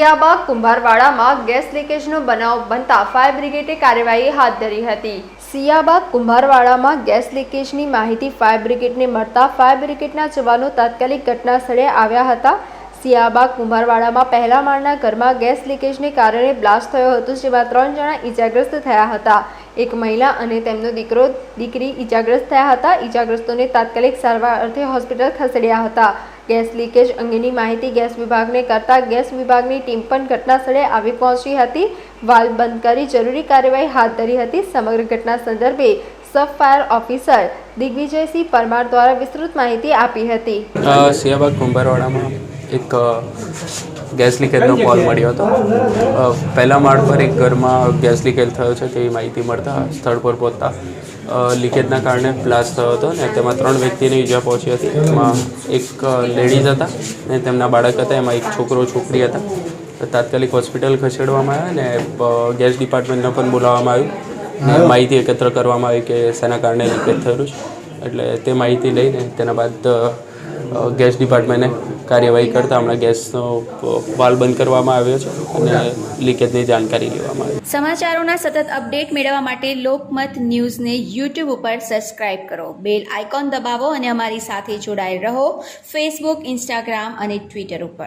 સિયાબાગ કુંભારવાડામાં gas લીકેજનો બનાવ બનતા fire બ્રિગેડે કાર્યવાહી હાથ ધરી હતી। સિયાબાગ કુંભારવાડામાં ગેસ લીકેજની માહિતી ફાયર બ્રિગેડને મળતા ફાયર બ્રિગેડના જવાનો તાત્કાલિક ઘટના સ્થળે આવ્યા હતા। સિયાબાગ કુંભારવાડામાં પહેલા માળના ઘરમાં ગેસ લીકેજને કારણે બ્લાસ્ટ થયો હતો, જેમાં 3 જણા ઈજાગ્રસ્ત થયા હતા। એક મહિલા અને તેમનો દીકરી ઈજાગ્રસ્ત થયા હતા। ઈજાગ્રસ્તોને તાત્કાલિક સારવાર અર્થે હોસ્પિટલ ખસેડ્યા હતા। ગેસ લીકેજ અંગેની માહિતી ગેસ વિભાગને કરતા ગેસ વિભાગની ટીમ પણ ઘટના સ્થળે આવી પહોંચી હતી। વાલ્વ બંધ કરી જરૂરી કાર્યવાહી હાથ ધરી હતી। સમગ્ર ઘટના સંદર્ભે સબ ફાયર ઓફિસર દિગ્વિજયસિંહ પરમાર દ્વારા વિસ્તૃત માહિતી આપી હતી। સિયાબાગ કુંભારવાડામાં એક ગેસ લીકેજનો કોલ મળ્યો હતો। પહેલા માળ પર એક ઘરમાં ગેસ લીકેજ થયો છે તેવી માહિતી મળતા સ્થળ પર પહોંચતા લીકેજના કારણે બ્લાસ્ટ થયો હતો ને તેમાં 3 વ્યક્તિને ઈજા પહોંચી હતી। એમાં એક લેડીઝ હતા ને તેમના બાળક હતા, એમાં એક છોકરી હતા। તાત્કાલિક હોસ્પિટલ ખસેડવામાં આવ્યા ને ગેસ ડિપાર્ટમેન્ટને પણ બોલાવવામાં આવ્યું। માહિતી એકત્ર કરવામાં આવી કે શેના કારણે લીકેજ થયેલું છે, એટલે તે માહિતી લઈને તેના બાદ ગેસ ડિપાર્ટમેન્ટે કાર્યવાહી કરતાં હમણાં ગેસનો વાલ્વ બંધ કરવામાં આવ્યો છે અને લીકેજની જાણકારી લેવામાં આવી। સમાચારોના સતત અપડેટ મેળવવા માટે લોકમત ન્યૂઝને YouTube ઉપર સબસ્ક્રાઇબ કરો, બેલ આઇકોન દબાવો અને અમારી સાથે જોડાયેલ રહો ફેસબુક, ઇન્સ્ટાગ્રામ અને ટ્વિટર ઉપર।